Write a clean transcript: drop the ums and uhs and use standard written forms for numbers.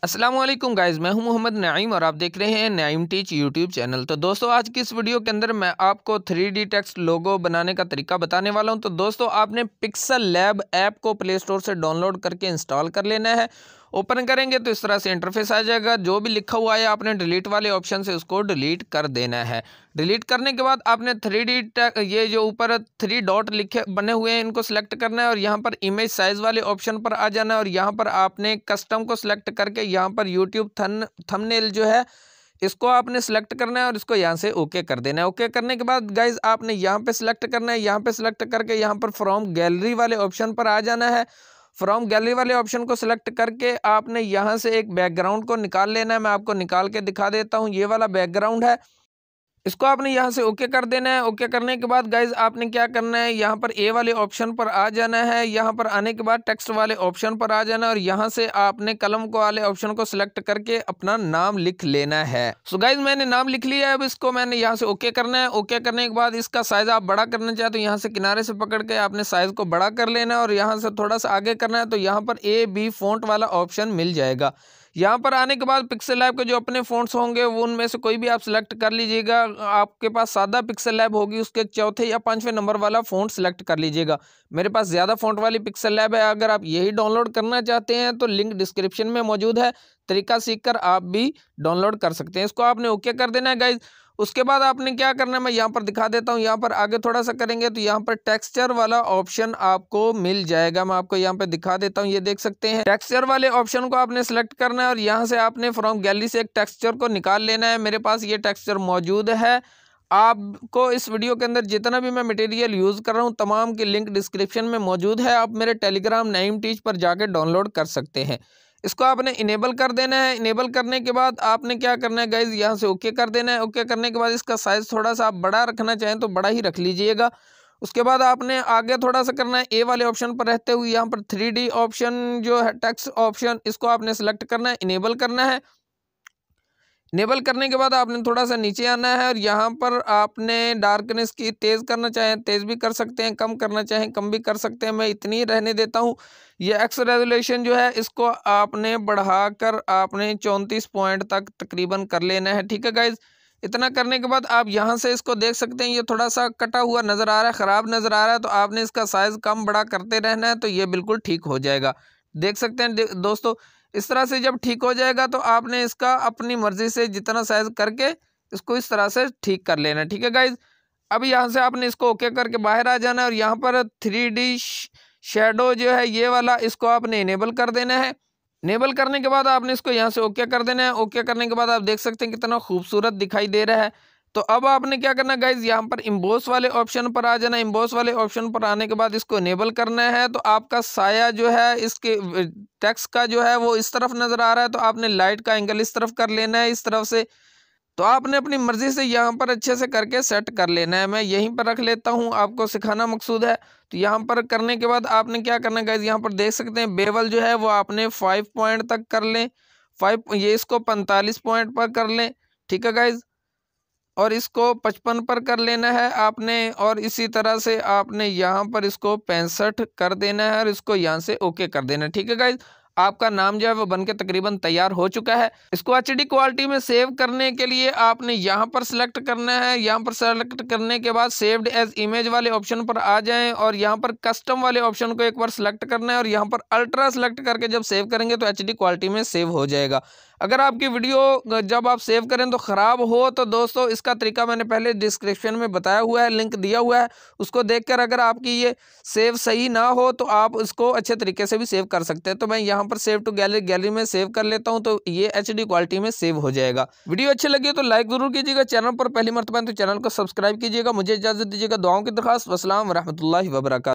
अस्सलामुअलैकुम गाइज़, मैं हूं मोहम्मद नईम और आप देख रहे हैं नईम टीच यूट्यूब चैनल। तो दोस्तों आज की इस वीडियो के अंदर मैं आपको 3D टेक्स्ट लोगो बनाने का तरीका बताने वाला हूं। तो दोस्तों आपने पिक्सल लैब ऐप को प्ले स्टोर से डाउनलोड करके इंस्टॉल कर लेना है। ओपन करेंगे तो इस तरह से इंटरफेस आ जाएगा। जो भी लिखा हुआ है आपने डिलीट वाले ऑप्शन से उसको डिलीट कर देना है। डिलीट करने के बाद आपने 3D ये जो ऊपर 3 डॉट लिखे बने हुए हैं इनको सिलेक्ट करना है और यहाँ पर इमेज साइज़ वाले ऑप्शन पर आ जाना है और यहाँ पर आपने कस्टम को सिलेक्ट करके यहाँ पर यूट्यूब थंबनेल जो है इसको आपने सिलेक्ट करना है और इसको यहाँ से ओके कर देना है। ओके करने के बाद गाइज आपने यहाँ पे सिलेक्ट करना है। यहाँ पे सिलेक्ट करके यहाँ पर फ्रॉम गैलरी वाले ऑप्शन पर आ जाना है। फ्रॉम गैलरी वाले ऑप्शन को सिलेक्ट करके आपने यहाँ से एक बैकग्राउंड को निकाल लेना है। मैं आपको निकाल के दिखा देता हूँ। ये वाला बैकग्राउंड है, इसको आपने यहाँ से ओके कर देना है। ओके करने के बाद गाइज आपने क्या करना है, यहाँ पर ए वाले ऑप्शन पर आ जाना है। यहाँ पर आने के बाद टेक्स्ट वाले ऑप्शन पर आ जाना है और यहाँ से आपने कलम को वाले ऑप्शन को सिलेक्ट करके अपना नाम लिख लेना है। सो गाइज मैंने नाम लिख लिया है। अब इसको मैंने यहाँ से ओके करना है। ओके करने के बाद इसका साइज आप बड़ा करना चाहे तो यहाँ से किनारे से पकड़ के आपने साइज को बड़ा कर लेना है और यहाँ से थोड़ा सा आगे करना है तो यहाँ पर AB फॉन्ट वाला ऑप्शन मिल जाएगा। यहाँ पर आने के बाद पिक्सल लैब के जो अपने फ़ॉन्ट्स होंगे वो उनमें से कोई भी आप सिलेक्ट कर लीजिएगा। आपके पास सादा पिक्सल लैब होगी उसके चौथे या 5वें नंबर वाला फ़ॉन्ट सिलेक्ट कर लीजिएगा। मेरे पास ज़्यादा फ़ॉन्ट वाली पिक्सल लैब है। अगर आप यही डाउनलोड करना चाहते हैं तो लिंक डिस्क्रिप्शन में मौजूद है। तरीका सीखकर आप भी डाउनलोड कर सकते हैं। इसको आपने ओके कर देना है गाइज। उसके बाद आपने क्या करना है मैं यहाँ पर दिखा देता हूँ। यहाँ पर आगे थोड़ा सा करेंगे तो यहाँ पर टेक्सचर वाला ऑप्शन आपको मिल जाएगा। मैं आपको यहाँ पे दिखा देता हूँ। ये देख सकते हैं टेक्सचर वाले ऑप्शन को आपने सेलेक्ट करना है और यहाँ से आपने फ्रॉम गैलरी से एक टेक्सचर को निकाल लेना है। मेरे पास ये टेक्सचर मौजूद है। आपको इस वीडियो के अंदर जितना भी मैं मटेरियल यूज़ कर रहा हूँ तमाम की लिंक डिस्क्रिप्शन में मौजूद है। आप मेरे टेलीग्राम नईम टीच पर जाकर डाउनलोड कर सकते हैं। इसको आपने इनेबल कर देना है। इनेबल करने के बाद आपने क्या करना है गाइज, यहाँ से ओके कर देना है। ओके करने के बाद इसका साइज़ थोड़ा सा आप बड़ा रखना चाहें तो बड़ा ही रख लीजिएगा। उसके बाद आपने आगे थोड़ा सा करना है। ए वाले ऑप्शन पर रहते हुए यहाँ पर 3D ऑप्शन जो है टेक्स्ट ऑप्शन इसको आपने सेलेक्ट करना है, इनेबल करना है। इनेबल करने के बाद आपने थोड़ा सा नीचे आना है और यहाँ पर आपने डार्कनेस की तेज़ करना चाहें तेज़ भी कर सकते हैं, कम करना चाहें कम भी कर सकते हैं। मैं इतनी रहने देता हूँ। ये एक्स रेजोल्यूशन जो है इसको आपने बढ़ाकर आपने 34 पॉइंट तक तकरीबन कर लेना है। ठीक है गाइज। इतना करने के बाद आप यहाँ से इसको देख सकते हैं। ये थोड़ा सा कटा हुआ नज़र आ रहा है, ख़राब नज़र आ रहा है तो आपने इसका साइज़ कम बड़ा करते रहना है तो ये बिल्कुल ठीक हो जाएगा। देख सकते हैं दोस्तों। इस तरह से जब ठीक हो जाएगा तो आपने इसका अपनी मर्ज़ी से जितना साइज़ करके इसको इस तरह से ठीक कर लेना है। ठीक है गाइज। अब यहाँ से आपने इसको ओके करके बाहर आ जाना है और यहाँ पर 3D शेडो जो है ये वाला इसको आपने इनेबल कर देना है। इनेबल करने के बाद आपने इसको यहाँ से ओके कर देना है। ओके करने के बाद आप देख सकते हैं कितना खूबसूरत दिखाई दे रहा है। तो अब आपने क्या करना है गाइज, यहाँ पर इम्बोस वाले ऑप्शन पर आ जाना है। इम्बोस वाले ऑप्शन पर आने के बाद इसको इनेबल करना है। तो आपका साया जो है इसके टेक्स्ट का जो है वो इस तरफ नज़र आ रहा है तो आपने लाइट का एंगल इस तरफ कर लेना है, इस तरफ से। तो आपने अपनी मर्ज़ी से यहाँ पर अच्छे से करके सेट कर लेना है। मैं यहीं पर रख लेता हूँ, आपको सिखाना मकसूद है। तो यहाँ पर करने के बाद आपने क्या करना है गाइज, यहाँ पर देख सकते हैं बेवल जो है वो आपने 5 पॉइंट तक कर लें। 5 ये इसको 45 पॉइंट पर कर लें। ठीक है गाइज। और इसको 55 पर कर लेना है आपने और इसी तरह से आपने यहाँ पर इसको 65 कर देना है और इसको यहाँ से ओके कर देना है। ठीक है गाइज। आपका नाम जो है वो बनके तकरीबन तैयार हो चुका है। इसको HD क्वालिटी में सेव करने के लिए आपने यहाँ पर सिलेक्ट करना है। यहाँ पर सेलेक्ट करने के बाद सेव्ड एज इमेज वाले ऑप्शन पर आ जाएं और यहाँ पर कस्टम वाले ऑप्शन को एक बार सिलेक्ट करना है और यहाँ पर अल्ट्रा सेलेक्ट करके जब सेव करेंगे तो HD क्वालिटी में सेव हो जाएगा। अगर आपकी वीडियो जब आप सेव करें तो ख़राब हो तो दोस्तों इसका तरीका मैंने पहले डिस्क्रिप्शन में बताया हुआ है, लिंक दिया हुआ है। उसको देखकर अगर आपकी ये सेव सही ना हो तो आप इसको अच्छे तरीके से भी सेव कर सकते हैं। तो मैं यहाँ पर सेव टू गैलरी में सेव कर लेता हूँ तो ये HD क्वालिटी में सेव हो जाएगा। वीडियो अच्छी लगी तो लाइक ज़रूर कीजिएगा। चैनल पर पहली मर्तबा तो चैनल को सब्सक्राइब कीजिएगा। मुझे इजाज़त दीजिएगा। दुआओं की दरख्वास्त। अस्सलाम वरहमतुल्लाहि वबरकातुहू।